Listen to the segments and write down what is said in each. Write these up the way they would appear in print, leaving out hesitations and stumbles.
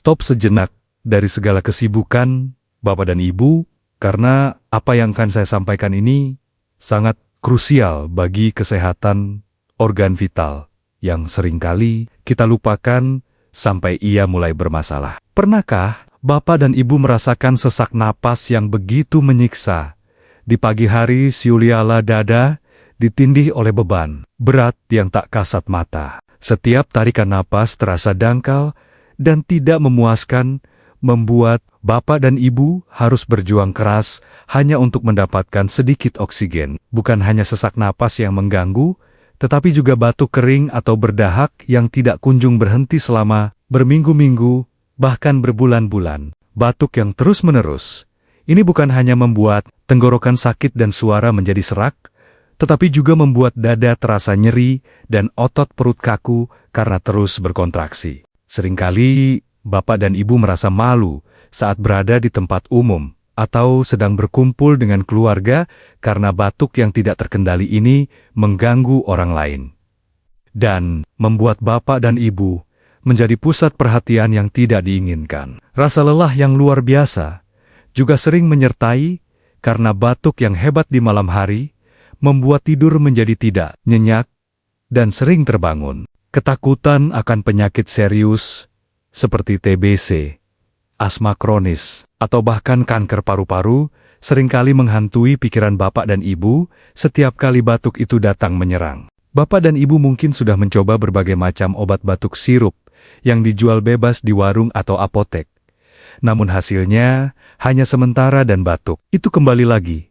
stop sejenak dari segala kesibukan Bapak dan Ibu, karena apa yang akan saya sampaikan ini sangat krusial bagi kesehatan organ vital yang seringkali kita lupakan sampai ia mulai bermasalah. Pernahkah Bapak dan Ibu merasakan sesak napas yang begitu menyiksa? Di pagi hari siuliala dada ditindih oleh beban berat yang tak kasat mata. Setiap tarikan napas terasa dangkal dan tidak memuaskan, membuat Bapak dan Ibu harus berjuang keras hanya untuk mendapatkan sedikit oksigen. Bukan hanya sesak napas yang mengganggu, tetapi juga batuk kering atau berdahak yang tidak kunjung berhenti selama berminggu-minggu, bahkan berbulan-bulan. Batuk yang terus-menerus. Ini bukan hanya membuat tenggorokan sakit dan suara menjadi serak, tetapi juga membuat dada terasa nyeri dan otot perut kaku karena terus berkontraksi. Seringkali Bapak dan Ibu merasa malu saat berada di tempat umum atau sedang berkumpul dengan keluarga karena batuk yang tidak terkendali ini mengganggu orang lain. Dan membuat Bapak dan Ibu menjadi pusat perhatian yang tidak diinginkan. Rasa lelah yang luar biasa juga sering menyertai karena batuk yang hebat di malam hari membuat tidur menjadi tidak nyenyak dan sering terbangun. Ketakutan akan penyakit serius seperti TBC, asma kronis, atau bahkan kanker paru-paru seringkali menghantui pikiran Bapak dan Ibu setiap kali batuk itu datang menyerang. Bapak dan Ibu mungkin sudah mencoba berbagai macam obat batuk sirup yang dijual bebas di warung atau apotek. Namun hasilnya hanya sementara dan batuk itu kembali lagi.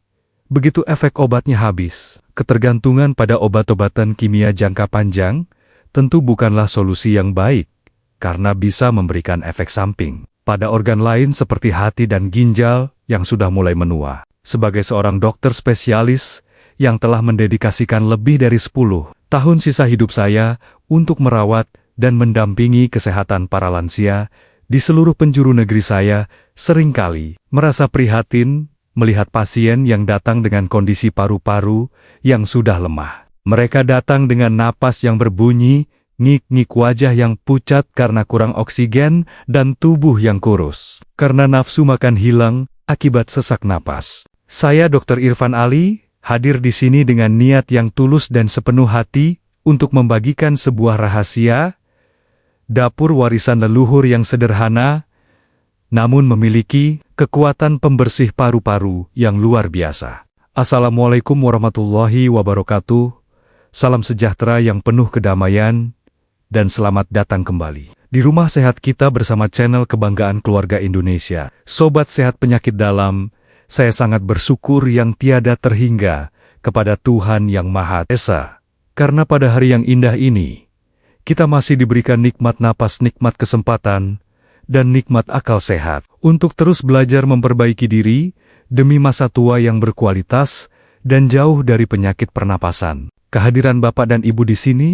Begitu efek obatnya habis, ketergantungan pada obat-obatan kimia jangka panjang tentu bukanlah solusi yang baik, karena bisa memberikan efek samping pada organ lain seperti hati dan ginjal yang sudah mulai menua. Sebagai seorang dokter spesialis yang telah mendedikasikan lebih dari 10 tahun sisa hidup saya untuk merawat dan mendampingi kesehatan para lansia di seluruh penjuru negeri saya, seringkali merasa prihatin melihat pasien yang datang dengan kondisi paru-paru yang sudah lemah. Mereka datang dengan napas yang berbunyi, ngik-ngik, wajah yang pucat karena kurang oksigen, dan tubuh yang kurus karena nafsu makan hilang akibat sesak napas. Saya Dr. Irfan Ali, hadir di sini dengan niat yang tulus dan sepenuh hati untuk membagikan sebuah rahasia dapur warisan leluhur yang sederhana, namun memiliki kekuatan pembersih paru-paru yang luar biasa. Assalamualaikum warahmatullahi wabarakatuh. Salam sejahtera yang penuh kedamaian, dan selamat datang kembali di Rumah Sehat kita bersama channel kebanggaan keluarga Indonesia. Sobat sehat penyakit dalam, saya sangat bersyukur yang tiada terhingga kepada Tuhan Yang Maha Esa. Karena pada hari yang indah ini, kita masih diberikan nikmat napas, nikmat kesempatan, dan nikmat akal sehat untuk terus belajar memperbaiki diri demi masa tua yang berkualitas dan jauh dari penyakit pernapasan. Kehadiran Bapak dan Ibu di sini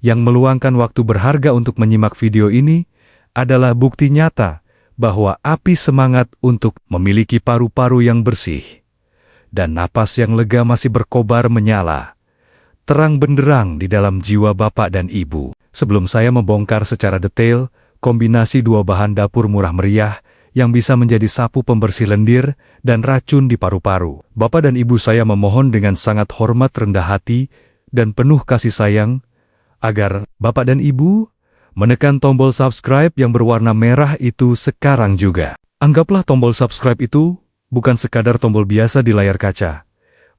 yang meluangkan waktu berharga untuk menyimak video ini adalah bukti nyata bahwa api semangat untuk memiliki paru-paru yang bersih dan napas yang lega masih berkobar menyala, terang benderang di dalam jiwa Bapak dan Ibu. Sebelum saya membongkar secara detail kombinasi dua bahan dapur murah meriah yang bisa menjadi sapu pembersih lendir dan racun di paru-paru, Bapak dan Ibu saya memohon dengan sangat hormat, rendah hati, dan penuh kasih sayang, agar Bapak dan Ibu menekan tombol subscribe yang berwarna merah itu sekarang juga. Anggaplah tombol subscribe itu bukan sekadar tombol biasa di layar kaca,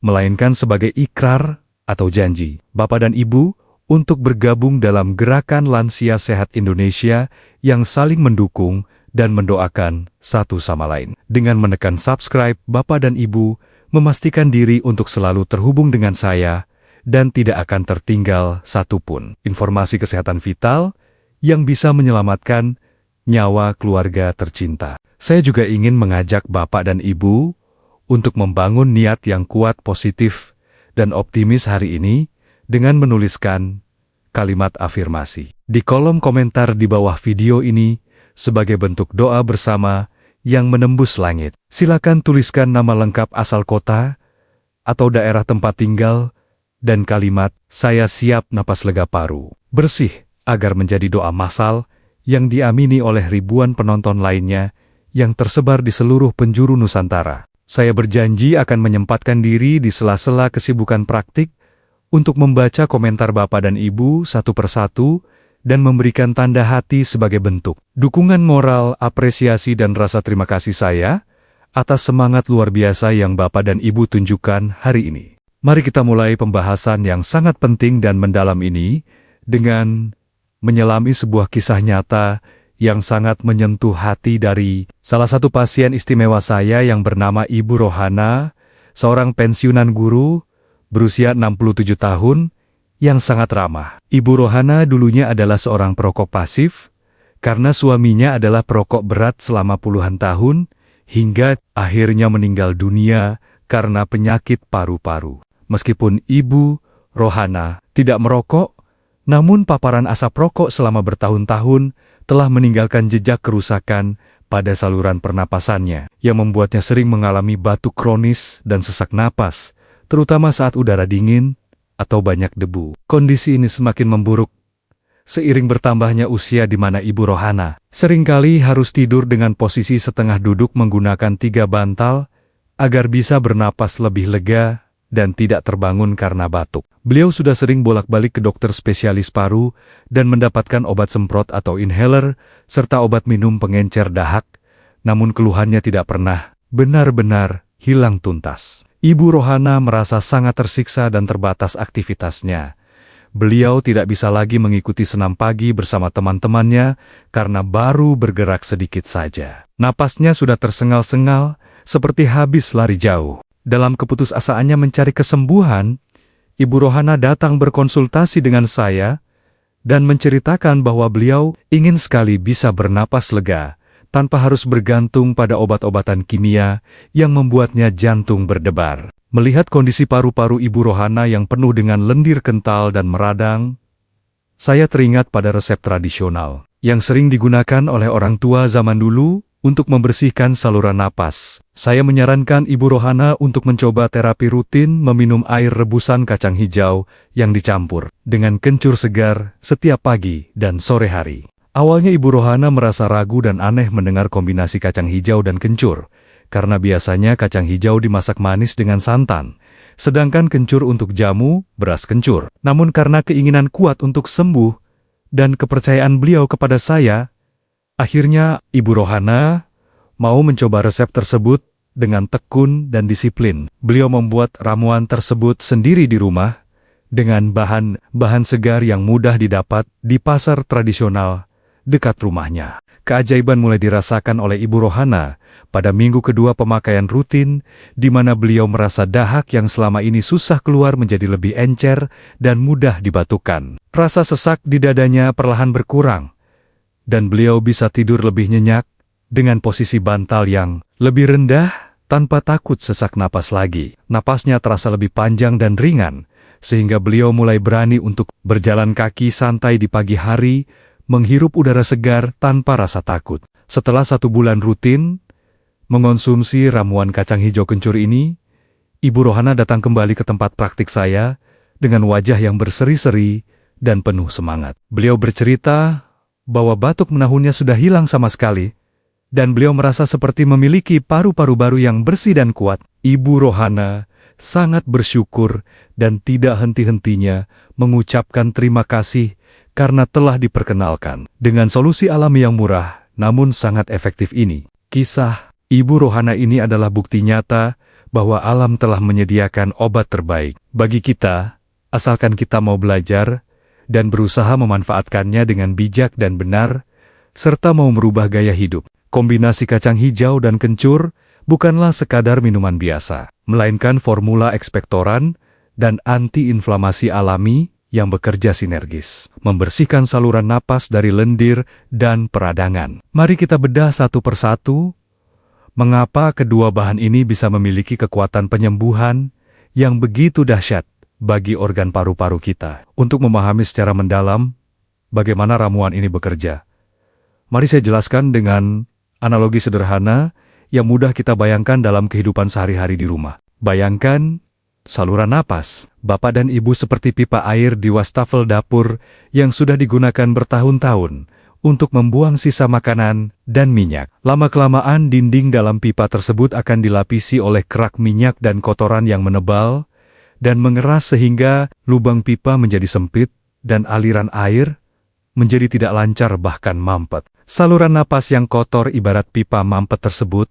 melainkan sebagai ikrar atau janji Bapak dan Ibu untuk bergabung dalam gerakan Lansia Sehat Indonesia yang saling mendukung dan mendoakan satu sama lain. Dengan menekan subscribe, Bapak dan Ibu memastikan diri untuk selalu terhubung dengan saya dan tidak akan tertinggal satupun informasi kesehatan vital yang bisa menyelamatkan nyawa keluarga tercinta. Saya juga ingin mengajak Bapak dan Ibu untuk membangun niat yang kuat, positif, dan optimis hari ini dengan menuliskan kalimat afirmasi di kolom komentar di bawah video ini sebagai bentuk doa bersama yang menembus langit. Silakan tuliskan nama lengkap, asal kota atau daerah tempat tinggal, dan kalimat "Saya siap napas lega paru bersih" agar menjadi doa massal yang diamini oleh ribuan penonton lainnya yang tersebar di seluruh penjuru Nusantara. Saya berjanji akan menyempatkan diri di sela-sela kesibukan praktik untuk membaca komentar Bapak dan Ibu satu persatu dan memberikan tanda hati sebagai bentuk dukungan moral, apresiasi dan rasa terima kasih saya atas semangat luar biasa yang Bapak dan Ibu tunjukkan hari ini. Mari kita mulai pembahasan yang sangat penting dan mendalam ini dengan menyelami sebuah kisah nyata yang sangat menyentuh hati dari salah satu pasien istimewa saya yang bernama Ibu Rohana, seorang pensiunan guru berusia 67 tahun yang sangat ramah. Ibu Rohana dulunya adalah seorang perokok pasif karena suaminya adalah perokok berat selama puluhan tahun hingga akhirnya meninggal dunia karena penyakit paru-paru. Meskipun Ibu Rohana tidak merokok, namun paparan asap rokok selama bertahun-tahun telah meninggalkan jejak kerusakan pada saluran pernapasannya, yang membuatnya sering mengalami batuk kronis dan sesak napas, terutama saat udara dingin atau banyak debu. Kondisi ini semakin memburuk seiring bertambahnya usia di mana Ibu Rohana seringkali harus tidur dengan posisi setengah duduk menggunakan 3 bantal agar bisa bernapas lebih lega dan tidak terbangun karena batuk. Beliau sudah sering bolak-balik ke dokter spesialis paru dan mendapatkan obat semprot atau inhaler, serta obat minum pengencer dahak, namun keluhannya tidak pernah benar-benar hilang tuntas. Ibu Rohana merasa sangat tersiksa dan terbatas aktivitasnya. Beliau tidak bisa lagi mengikuti senam pagi bersama teman-temannya karena baru bergerak sedikit saja. Napasnya sudah tersengal-sengal, seperti habis lari jauh. Dalam keputusasaannya mencari kesembuhan, Ibu Rohana datang berkonsultasi dengan saya dan menceritakan bahwa beliau ingin sekali bisa bernapas lega tanpa harus bergantung pada obat-obatan kimia yang membuatnya jantung berdebar. Melihat kondisi paru-paru Ibu Rohana yang penuh dengan lendir kental dan meradang, saya teringat pada resep tradisional yang sering digunakan oleh orang tua zaman dulu untuk membersihkan saluran napas. Saya menyarankan Ibu Rohana untuk mencoba terapi rutin meminum air rebusan kacang hijau yang dicampur dengan kencur segar setiap pagi dan sore hari. Awalnya Ibu Rohana merasa ragu dan aneh mendengar kombinasi kacang hijau dan kencur, karena biasanya kacang hijau dimasak manis dengan santan, sedangkan kencur untuk jamu, beras kencur. Namun karena keinginan kuat untuk sembuh dan kepercayaan beliau kepada saya, akhirnya Ibu Rohana mau mencoba resep tersebut dengan tekun dan disiplin. Beliau membuat ramuan tersebut sendiri di rumah dengan bahan-bahan segar yang mudah didapat di pasar tradisional dekat rumahnya. Keajaiban mulai dirasakan oleh Ibu Rohana pada minggu kedua pemakaian rutin, di mana beliau merasa dahak yang selama ini susah keluar menjadi lebih encer dan mudah dibatukan. Rasa sesak di dadanya perlahan berkurang, dan beliau bisa tidur lebih nyenyak dengan posisi bantal yang lebih rendah tanpa takut sesak napas lagi. Napasnya terasa lebih panjang dan ringan, sehingga beliau mulai berani untuk berjalan kaki santai di pagi hari, menghirup udara segar tanpa rasa takut. Setelah 1 bulan rutin mengonsumsi ramuan kacang hijau kencur ini, Ibu Rohana datang kembali ke tempat praktik saya dengan wajah yang berseri-seri dan penuh semangat. Beliau bercerita bahwa batuk menahunnya sudah hilang sama sekali, dan beliau merasa seperti memiliki paru-paru baru yang bersih dan kuat. Ibu Rohana sangat bersyukur dan tidak henti-hentinya mengucapkan terima kasih karena telah diperkenalkan dengan solusi alami yang murah namun sangat efektif ini. Kisah Ibu Rohana ini adalah bukti nyata bahwa alam telah menyediakan obat terbaik bagi kita, asalkan kita mau belajar dan berusaha memanfaatkannya dengan bijak dan benar, serta mau merubah gaya hidup. Kombinasi kacang hijau dan kencur bukanlah sekadar minuman biasa, melainkan formula ekspektoran dan anti-inflamasi alami yang bekerja sinergis, membersihkan saluran napas dari lendir dan peradangan. Mari kita bedah satu persatu, mengapa kedua bahan ini bisa memiliki kekuatan penyembuhan yang begitu dahsyat bagi organ paru-paru kita. Untuk memahami secara mendalam bagaimana ramuan ini bekerja, mari saya jelaskan dengan analogi sederhana yang mudah kita bayangkan dalam kehidupan sehari-hari di rumah. Bayangkan saluran napas Bapak dan Ibu seperti pipa air di wastafel dapur yang sudah digunakan bertahun-tahun untuk membuang sisa makanan dan minyak. Lama-kelamaan dinding dalam pipa tersebut akan dilapisi oleh kerak minyak dan kotoran yang menebal dan mengeras sehingga lubang pipa menjadi sempit dan aliran air menjadi tidak lancar bahkan mampet. Saluran napas yang kotor ibarat pipa mampet tersebut,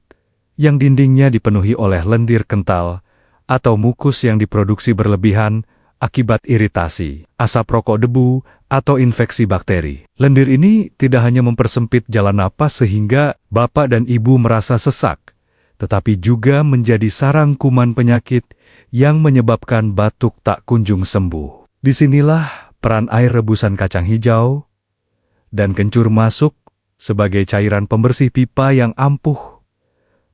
yang dindingnya dipenuhi oleh lendir kental atau mukus yang diproduksi berlebihan akibat iritasi, asap rokok debu, atau infeksi bakteri. Lendir ini tidak hanya mempersempit jalan napas sehingga bapak dan ibu merasa sesak, tetapi juga menjadi sarang kuman penyakit yang menyebabkan batuk tak kunjung sembuh. Disinilah peran air rebusan kacang hijau dan kencur masuk sebagai cairan pembersih pipa yang ampuh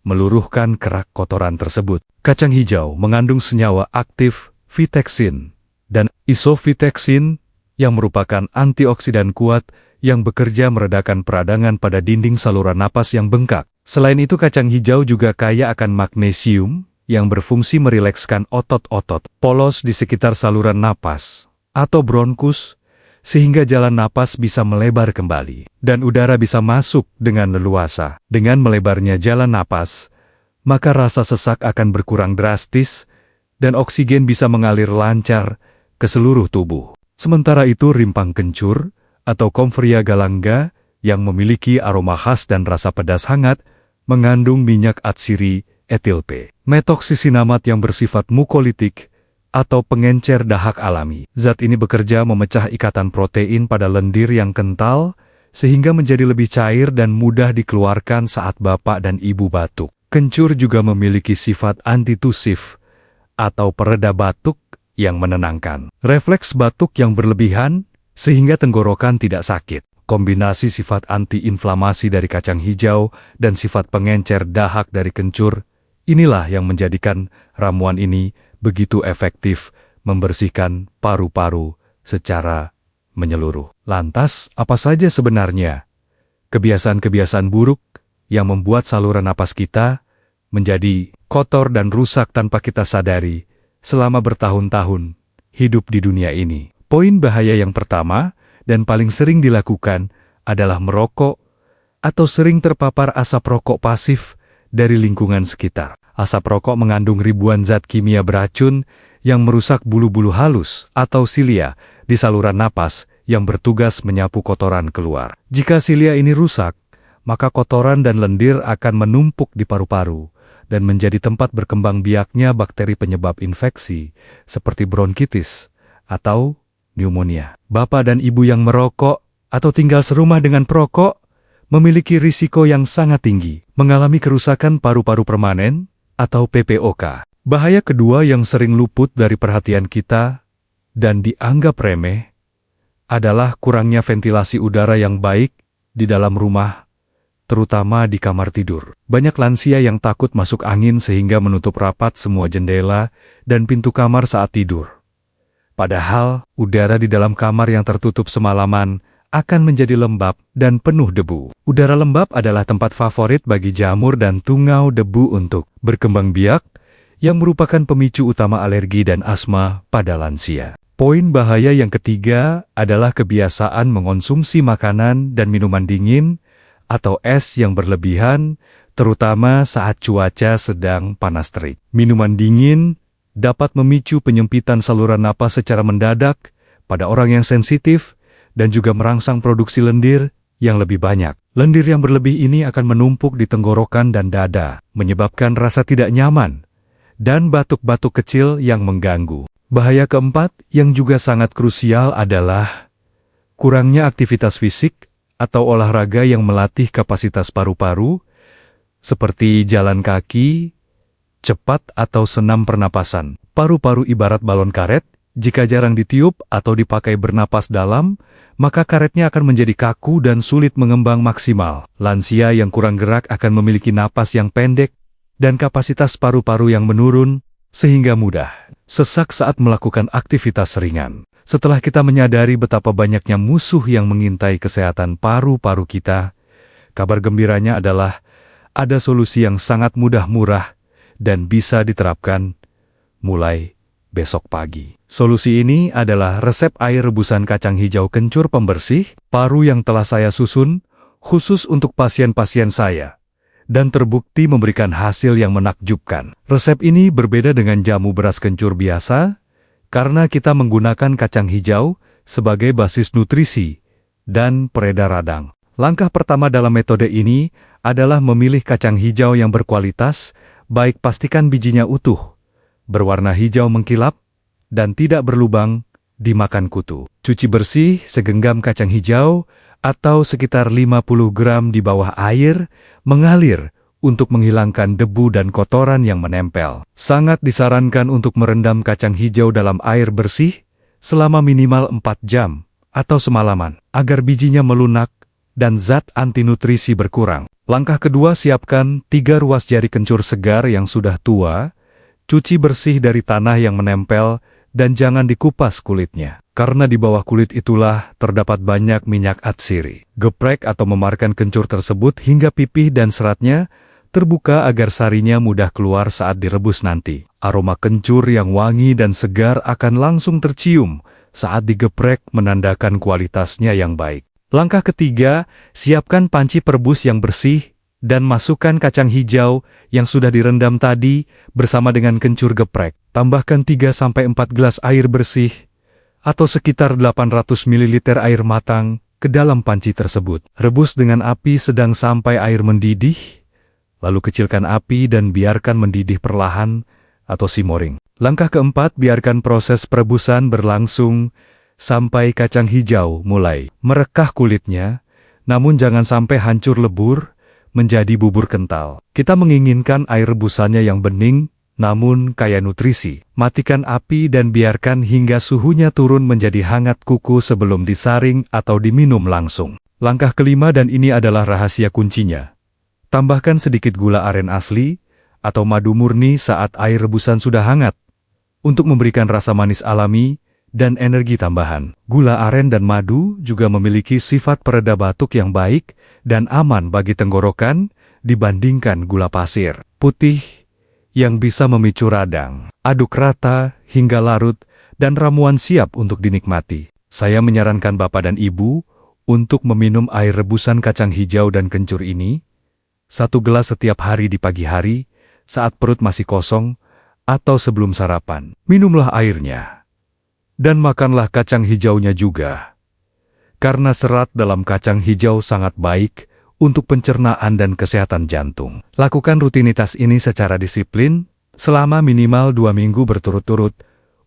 meluruhkan kerak kotoran tersebut. Kacang hijau mengandung senyawa aktif vitexin dan isovitexin yang merupakan antioksidan kuat yang bekerja meredakan peradangan pada dinding saluran napas yang bengkak. Selain itu, kacang hijau juga kaya akan magnesium yang berfungsi merilekskan otot-otot polos di sekitar saluran napas atau bronkus, sehingga jalan napas bisa melebar kembali dan udara bisa masuk dengan leluasa. Dengan melebarnya jalan napas, maka rasa sesak akan berkurang drastis dan oksigen bisa mengalir lancar ke seluruh tubuh. Sementara itu, rimpang kencur atau Comfrey galanga yang memiliki aroma khas dan rasa pedas hangat mengandung minyak atsiri etil P. Metoksisinamat yang bersifat mukolitik atau pengencer dahak alami. Zat ini bekerja memecah ikatan protein pada lendir yang kental sehingga menjadi lebih cair dan mudah dikeluarkan saat bapak dan ibu batuk. Kencur juga memiliki sifat antitusif atau pereda batuk yang menenangkan. Refleks batuk yang berlebihan sehingga tenggorokan tidak sakit. Kombinasi sifat antiinflamasi dari kacang hijau dan sifat pengencer dahak dari kencur, inilah yang menjadikan ramuan ini begitu efektif membersihkan paru-paru secara menyeluruh. Lantas, apa saja sebenarnya kebiasaan-kebiasaan buruk yang membuat saluran napas kita menjadi kotor dan rusak tanpa kita sadari selama bertahun-tahun hidup di dunia ini? Poin bahaya yang pertama dan paling sering dilakukan adalah merokok atau sering terpapar asap rokok pasif dari lingkungan sekitar. Asap rokok mengandung ribuan zat kimia beracun yang merusak bulu-bulu halus atau silia di saluran napas yang bertugas menyapu kotoran keluar. Jika silia ini rusak, maka kotoran dan lendir akan menumpuk di paru-paru dan menjadi tempat berkembang biaknya bakteri penyebab infeksi seperti bronkitis atau pneumonia. Bapak dan ibu yang merokok atau tinggal serumah dengan perokok memiliki risiko yang sangat tinggi mengalami kerusakan paru-paru permanen atau PPOK. Bahaya kedua yang sering luput dari perhatian kita dan dianggap remeh adalah kurangnya ventilasi udara yang baik di dalam rumah, terutama di kamar tidur. Banyak lansia yang takut masuk angin sehingga menutup rapat semua jendela dan pintu kamar saat tidur. Padahal, udara di dalam kamar yang tertutup semalaman akan menjadi lembab dan penuh debu. Udara lembab adalah tempat favorit bagi jamur dan tungau debu untuk berkembang biak, yang merupakan pemicu utama alergi dan asma pada lansia. Poin bahaya yang ketiga adalah kebiasaan mengonsumsi makanan dan minuman dingin atau es yang berlebihan, terutama saat cuaca sedang panas terik. Minuman dingin dapat memicu penyempitan saluran napas secara mendadak pada orang yang sensitif dan juga merangsang produksi lendir yang lebih banyak. Lendir yang berlebih ini akan menumpuk di tenggorokan dan dada, menyebabkan rasa tidak nyaman dan batuk-batuk kecil yang mengganggu. Bahaya keempat yang juga sangat krusial adalah kurangnya aktivitas fisik atau olahraga yang melatih kapasitas paru-paru, seperti jalan kaki cepat atau senam pernapasan. Paru-paru ibarat balon karet, jika jarang ditiup atau dipakai bernapas dalam, maka karetnya akan menjadi kaku dan sulit mengembang maksimal. Lansia yang kurang gerak akan memiliki napas yang pendek dan kapasitas paru-paru yang menurun, sehingga mudah sesak saat melakukan aktivitas ringan. Setelah kita menyadari betapa banyaknya musuh yang mengintai kesehatan paru-paru kita, kabar gembiranya adalah ada solusi yang sangat mudah, murah, dan bisa diterapkan mulai besok pagi. Solusi ini adalah resep air rebusan kacang hijau kencur pembersih paru yang telah saya susun khusus untuk pasien-pasien saya, dan terbukti memberikan hasil yang menakjubkan. Resep ini berbeda dengan jamu beras kencur biasa, karena kita menggunakan kacang hijau sebagai basis nutrisi dan peredar radang. Langkah pertama dalam metode ini adalah memilih kacang hijau yang berkualitas, baik pastikan bijinya utuh, berwarna hijau mengkilap, dan tidak berlubang dimakan kutu. Cuci bersih segenggam kacang hijau atau sekitar 50 gram di bawah air mengalir untuk menghilangkan debu dan kotoran yang menempel. Sangat disarankan untuk merendam kacang hijau dalam air bersih selama minimal 4 jam atau semalaman, agar bijinya melunak dan zat antinutrisi berkurang. Langkah kedua, siapkan 3 ruas jari kencur segar yang sudah tua, cuci bersih dari tanah yang menempel, dan jangan dikupas kulitnya, karena di bawah kulit itulah terdapat banyak minyak atsiri. Geprek atau memarkan kencur tersebut hingga pipih dan seratnya terbuka agar sarinya mudah keluar saat direbus nanti. Aroma kencur yang wangi dan segar akan langsung tercium saat digeprek, menandakan kualitasnya yang baik. Langkah ketiga, siapkan panci perebus yang bersih dan masukkan kacang hijau yang sudah direndam tadi bersama dengan kencur geprek. Tambahkan 3-4 gelas air bersih atau sekitar 800 ml air matang ke dalam panci tersebut. Rebus dengan api sedang sampai air mendidih, lalu kecilkan api dan biarkan mendidih perlahan atau simmering. Langkah keempat, biarkan proses perebusan berlangsung sampai kacang hijau mulai merekah kulitnya, namun jangan sampai hancur lebur menjadi bubur kental. Kita menginginkan air rebusannya yang bening, namun kaya nutrisi. Matikan api dan biarkan hingga suhunya turun menjadi hangat kuku sebelum disaring atau diminum langsung. Langkah kelima, dan ini adalah rahasia kuncinya. Tambahkan sedikit gula aren asli atau madu murni saat air rebusan sudah hangat, untuk memberikan rasa manis alami dan energi tambahan. Gula aren dan madu juga memiliki sifat pereda batuk yang baik dan aman bagi tenggorokan dibandingkan gula pasir putih yang bisa memicu radang. Aduk rata hingga larut dan ramuan siap untuk dinikmati. Saya menyarankan Bapak dan Ibu untuk meminum air rebusan kacang hijau dan kencur ini 1 gelas setiap hari di pagi hari saat perut masih kosong atau sebelum sarapan. Minumlah airnya dan makanlah kacang hijaunya juga, karena serat dalam kacang hijau sangat baik untuk pencernaan dan kesehatan jantung. Lakukan rutinitas ini secara disiplin selama minimal 2 minggu berturut-turut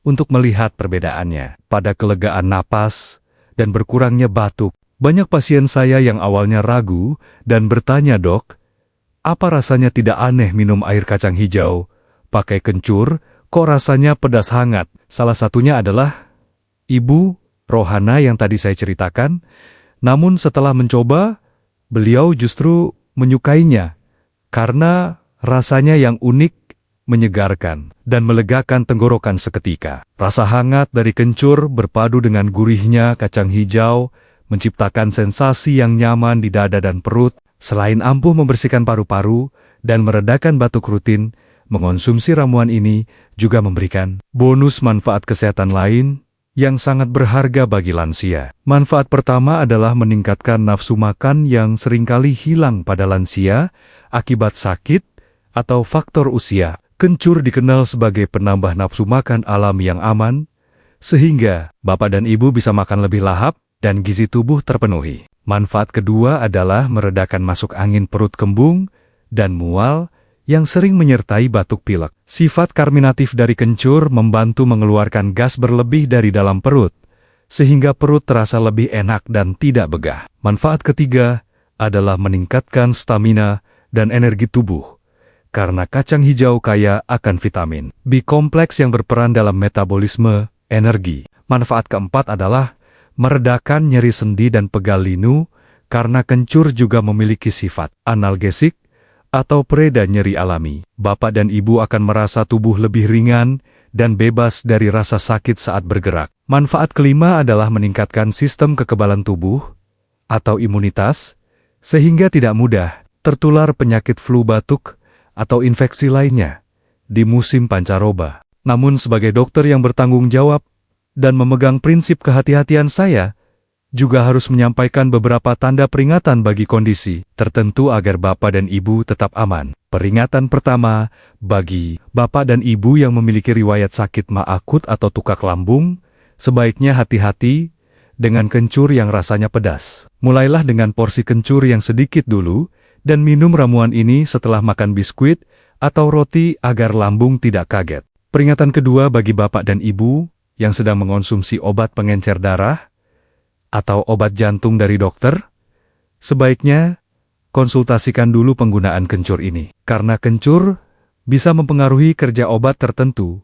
untuk melihat perbedaannya pada kelegaan napas dan berkurangnya batuk. Banyak pasien saya yang awalnya ragu dan bertanya, "Dok, apa rasanya tidak aneh minum air kacang hijau pakai kencur, kok rasanya pedas hangat?" Salah satunya adalah Ibu Rohana yang tadi saya ceritakan. Namun setelah mencoba, beliau justru menyukainya karena rasanya yang unik, menyegarkan, dan melegakan tenggorokan seketika. Rasa hangat dari kencur berpadu dengan gurihnya kacang hijau menciptakan sensasi yang nyaman di dada dan perut. Selain ampuh membersihkan paru-paru dan meredakan batuk rutin, mengonsumsi ramuan ini juga memberikan bonus manfaat kesehatan lain yang sangat berharga bagi lansia. Manfaat pertama adalah meningkatkan nafsu makan yang seringkali hilang pada lansia akibat sakit atau faktor usia. Kencur dikenal sebagai penambah nafsu makan alami yang aman, sehingga Bapak dan Ibu bisa makan lebih lahap dan gizi tubuh terpenuhi. Manfaat kedua adalah meredakan masuk angin perut kembung dan mual yang sering menyertai batuk pilek. Sifat karminatif dari kencur membantu mengeluarkan gas berlebih dari dalam perut, sehingga perut terasa lebih enak dan tidak begah. Manfaat ketiga adalah meningkatkan stamina dan energi tubuh, karena kacang hijau kaya akan vitamin B kompleks yang berperan dalam metabolisme energi. Manfaat keempat adalah meredakan nyeri sendi dan pegal linu, karena kencur juga memiliki sifat analgesik atau pereda nyeri alami. Bapak dan Ibu akan merasa tubuh lebih ringan dan bebas dari rasa sakit saat bergerak. Manfaat kelima adalah meningkatkan sistem kekebalan tubuh atau imunitas, sehingga tidak mudah tertular penyakit flu batuk atau infeksi lainnya di musim pancaroba. Namun sebagai dokter yang bertanggung jawab dan memegang prinsip kehati-hatian, saya juga harus menyampaikan beberapa tanda peringatan bagi kondisi tertentu agar Bapak dan Ibu tetap aman. Peringatan pertama, bagi Bapak dan Ibu yang memiliki riwayat sakit ma akut atau tukak lambung, sebaiknya hati-hati dengan kencur yang rasanya pedas. Mulailah dengan porsi kencur yang sedikit dulu, dan minum ramuan ini setelah makan biskuit atau roti agar lambung tidak kaget. Peringatan kedua bagi Bapak dan Ibu yang sedang mengonsumsi obat pengencer darah atau obat jantung dari dokter, sebaiknya konsultasikan dulu penggunaan kencur ini. Karena kencur bisa mempengaruhi kerja obat tertentu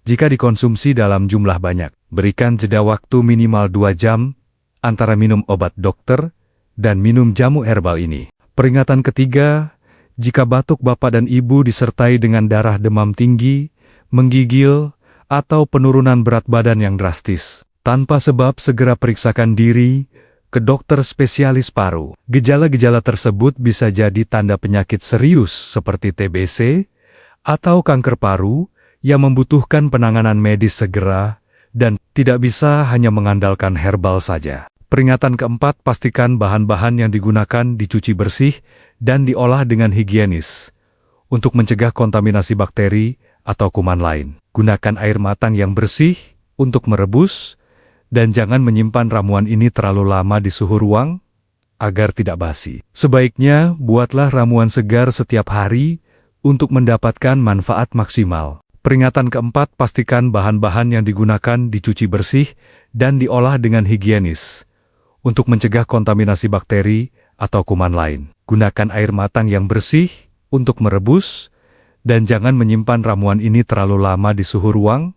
jika dikonsumsi dalam jumlah banyak. Berikan jeda waktu minimal 2 jam antara minum obat dokter dan minum jamu herbal ini. Peringatan ketiga, jika batuk Bapak dan Ibu disertai dengan darah, demam tinggi, menggigil, atau penurunan berat badan yang drastis, tanpa sebab segera periksakan diri ke dokter spesialis paru. Gejala-gejala tersebut bisa jadi tanda penyakit serius seperti TBC atau kanker paru yang membutuhkan penanganan medis segera dan tidak bisa hanya mengandalkan herbal saja. Peringatan keempat, pastikan bahan-bahan yang digunakan dicuci bersih dan diolah dengan higienis untuk mencegah kontaminasi bakteri atau kuman lain. Gunakan air matang yang bersih untuk merebus, dan jangan menyimpan ramuan ini terlalu lama di suhu ruang agar tidak basi. Sebaiknya buatlah ramuan segar setiap hari untuk mendapatkan manfaat maksimal. Peringatan keempat, pastikan bahan-bahan yang digunakan dicuci bersih dan diolah dengan higienis untuk mencegah kontaminasi bakteri atau kuman lain. Gunakan air matang yang bersih untuk merebus, dan jangan menyimpan ramuan ini terlalu lama di suhu ruang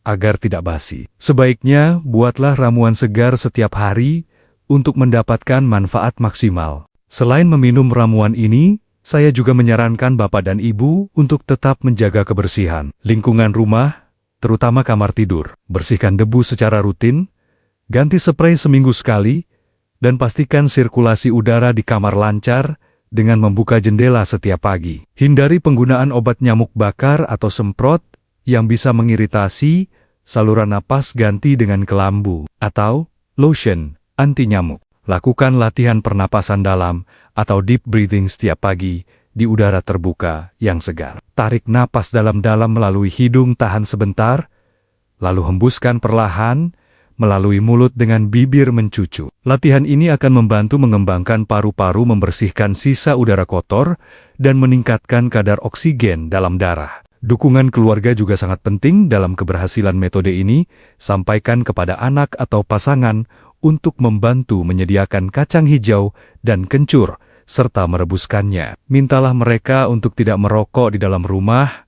agar tidak basi. Sebaiknya buatlah ramuan segar setiap hari untuk mendapatkan manfaat maksimal. Selain meminum ramuan ini, saya juga menyarankan Bapak dan Ibu untuk tetap menjaga kebersihan lingkungan rumah, terutama kamar tidur. Bersihkan debu secara rutin, ganti spray seminggu sekali, dan pastikan sirkulasi udara di kamar lancar dengan membuka jendela setiap pagi. Hindari penggunaan obat nyamuk bakar atau semprot yang bisa mengiritasi saluran napas, ganti dengan kelambu atau lotion anti nyamuk. Lakukan latihan pernapasan dalam atau deep breathing setiap pagi di udara terbuka yang segar. Tarik napas dalam-dalam melalui hidung, tahan sebentar, lalu hembuskan perlahan melalui mulut dengan bibir mencucu. Latihan ini akan membantu mengembangkan paru-paru, membersihkan sisa udara kotor, dan meningkatkan kadar oksigen dalam darah. Dukungan keluarga juga sangat penting dalam keberhasilan metode ini. Sampaikan kepada anak atau pasangan untuk membantu menyediakan kacang hijau dan kencur, serta merebuskannya. Mintalah mereka untuk tidak merokok di dalam rumah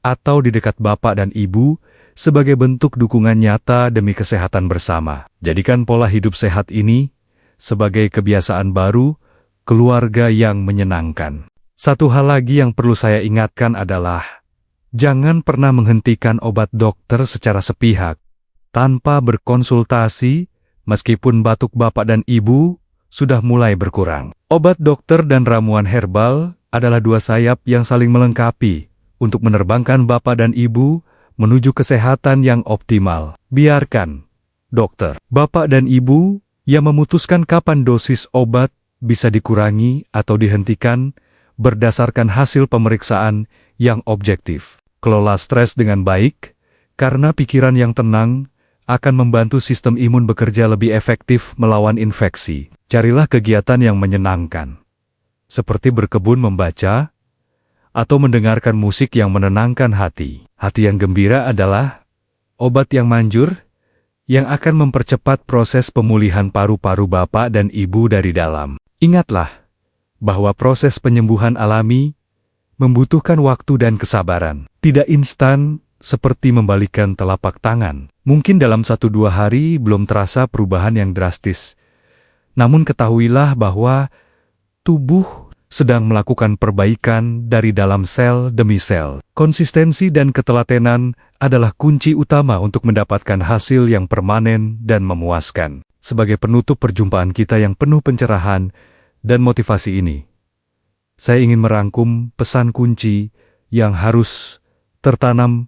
atau di dekat Bapak dan Ibu, sebagai bentuk dukungan nyata demi kesehatan bersama. Jadikan pola hidup sehat ini sebagai kebiasaan baru keluarga yang menyenangkan. Satu hal lagi yang perlu saya ingatkan adalah, jangan pernah menghentikan obat dokter secara sepihak tanpa berkonsultasi meskipun batuk Bapak dan Ibu sudah mulai berkurang. Obat dokter dan ramuan herbal adalah dua sayap yang saling melengkapi untuk menerbangkan Bapak dan Ibu menuju kesehatan yang optimal. Biarkan dokter, Bapak dan Ibu yang memutuskan kapan dosis obat bisa dikurangi atau dihentikan berdasarkan hasil pemeriksaan yang objektif. Kelola stres dengan baik, karena pikiran yang tenang akan membantu sistem imun bekerja lebih efektif melawan infeksi. Carilah kegiatan yang menyenangkan, seperti berkebun, membaca, atau mendengarkan musik yang menenangkan hati. Hati yang gembira adalah obat yang manjur yang akan mempercepat proses pemulihan paru-paru Bapak dan Ibu dari dalam. Ingatlah bahwa proses penyembuhan alami membutuhkan waktu dan kesabaran. Tidak instan seperti membalikkan telapak tangan. Mungkin dalam 1-2 hari belum terasa perubahan yang drastis. Namun ketahuilah bahwa tubuh sedang melakukan perbaikan dari dalam sel demi sel. Konsistensi dan ketelatenan adalah kunci utama untuk mendapatkan hasil yang permanen dan memuaskan. Sebagai penutup perjumpaan kita yang penuh pencerahan dan motivasi ini, saya ingin merangkum pesan kunci yang harus tertanam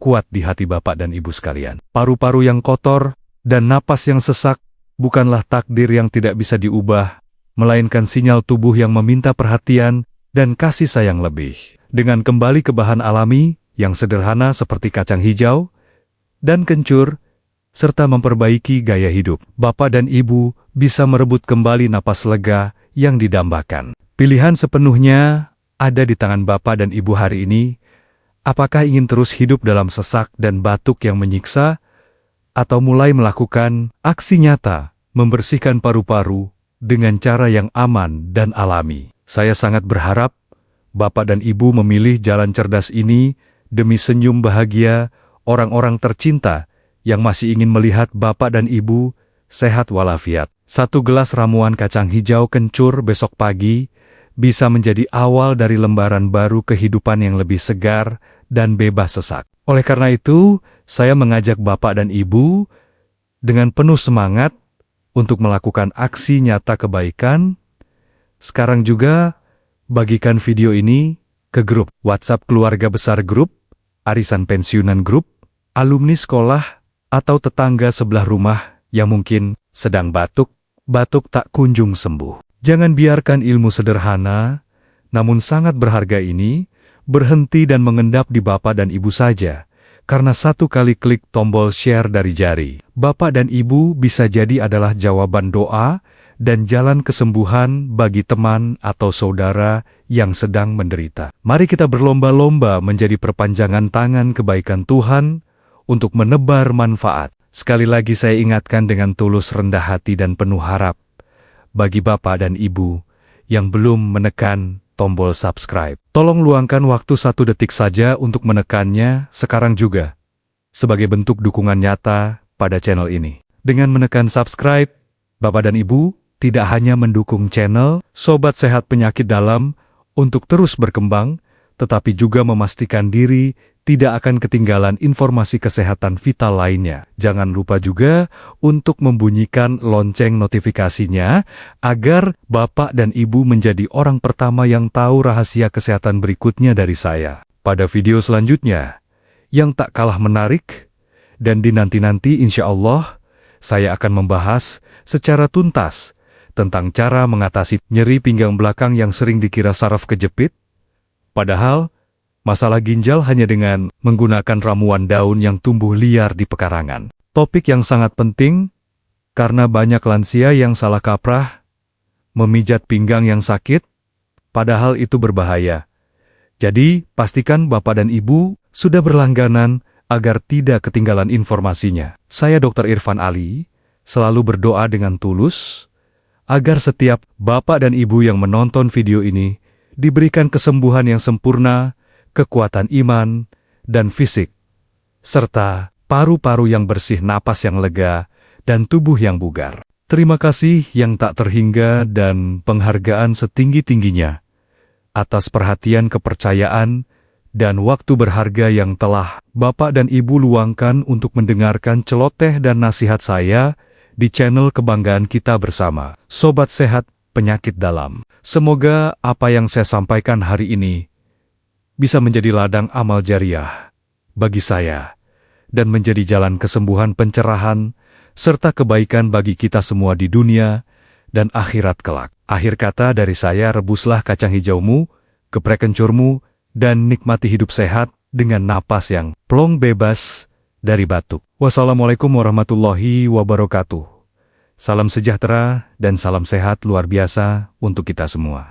kuat di hati Bapak dan Ibu sekalian. Paru-paru yang kotor dan napas yang sesak bukanlah takdir yang tidak bisa diubah, melainkan sinyal tubuh yang meminta perhatian dan kasih sayang lebih. Dengan kembali ke bahan alami yang sederhana seperti kacang hijau dan kencur, serta memperbaiki gaya hidup, Bapak dan Ibu bisa merebut kembali napas lega yang didambakan. Pilihan sepenuhnya ada di tangan Bapak dan Ibu hari ini. Apakah ingin terus hidup dalam sesak dan batuk yang menyiksa, atau mulai melakukan aksi nyata membersihkan paru-paru dengan cara yang aman dan alami? Saya sangat berharap Bapak dan Ibu memilih jalan cerdas ini demi senyum bahagia orang-orang tercinta yang masih ingin melihat Bapak dan Ibu sehat walafiat. 1 gelas ramuan kacang hijau kencur besok pagi bisa menjadi awal dari lembaran baru kehidupan yang lebih segar dan bebas sesak. Oleh karena itu, saya mengajak Bapak dan Ibu dengan penuh semangat untuk melakukan aksi nyata kebaikan. Sekarang juga, bagikan video ini ke grup WhatsApp keluarga besar grup, arisan pensiunan grup, alumni sekolah, atau tetangga sebelah rumah yang mungkin sedang batuk tak kunjung sembuh. Jangan biarkan ilmu sederhana, namun sangat berharga ini, berhenti dan mengendap di Bapak dan Ibu saja, karena satu kali klik tombol share dari jari, Bapak dan Ibu bisa jadi adalah jawaban doa dan jalan kesembuhan bagi teman atau saudara yang sedang menderita. Mari kita berlomba-lomba menjadi perpanjangan tangan kebaikan Tuhan untuk menebar manfaat. Sekali lagi saya ingatkan dengan tulus rendah hati dan penuh harap, bagi Bapak dan Ibu yang belum menekan tombol subscribe, tolong luangkan waktu 1 detik saja untuk menekannya sekarang juga, sebagai bentuk dukungan nyata pada channel ini. Dengan menekan subscribe, Bapak dan Ibu tidak hanya mendukung channel Sobat Sehat Penyakit Dalam untuk terus berkembang, tetapi juga memastikan diri tidak akan ketinggalan informasi kesehatan vital lainnya. Jangan lupa juga untuk membunyikan lonceng notifikasinya agar Bapak dan Ibu menjadi orang pertama yang tahu rahasia kesehatan berikutnya dari saya. Pada video selanjutnya, yang tak kalah menarik, dan dinanti-nanti insya Allah, saya akan membahas secara tuntas tentang cara mengatasi nyeri pinggang belakang yang sering dikira saraf kejepit, padahal masalah ginjal hanya dengan menggunakan ramuan daun yang tumbuh liar di pekarangan. Topik yang sangat penting, karena banyak lansia yang salah kaprah, memijat pinggang yang sakit, padahal itu berbahaya. Jadi, pastikan Bapak dan Ibu sudah berlangganan agar tidak ketinggalan informasinya. Saya Dr. Irfan Ali, selalu berdoa dengan tulus, agar setiap Bapak dan Ibu yang menonton video ini diberikan kesembuhan yang sempurna, kekuatan iman dan fisik, serta paru-paru yang bersih, napas yang lega, dan tubuh yang bugar. Terima kasih yang tak terhingga dan penghargaan setinggi-tingginya atas perhatian, kepercayaan, dan waktu berharga yang telah Bapak dan Ibu luangkan untuk mendengarkan celoteh dan nasihat saya di channel kebanggaan kita bersama, Sobat Sehat Penyakit Dalam. Semoga apa yang saya sampaikan hari ini bisa menjadi ladang amal jariah bagi saya dan menjadi jalan kesembuhan, pencerahan, serta kebaikan bagi kita semua di dunia dan akhirat kelak. Akhir kata dari saya, rebuslah kacang hijaumu, geprek kencurmu, dan nikmati hidup sehat dengan napas yang plong bebas dari batuk. Wassalamualaikum warahmatullahi wabarakatuh. Salam sejahtera dan salam sehat luar biasa untuk kita semua.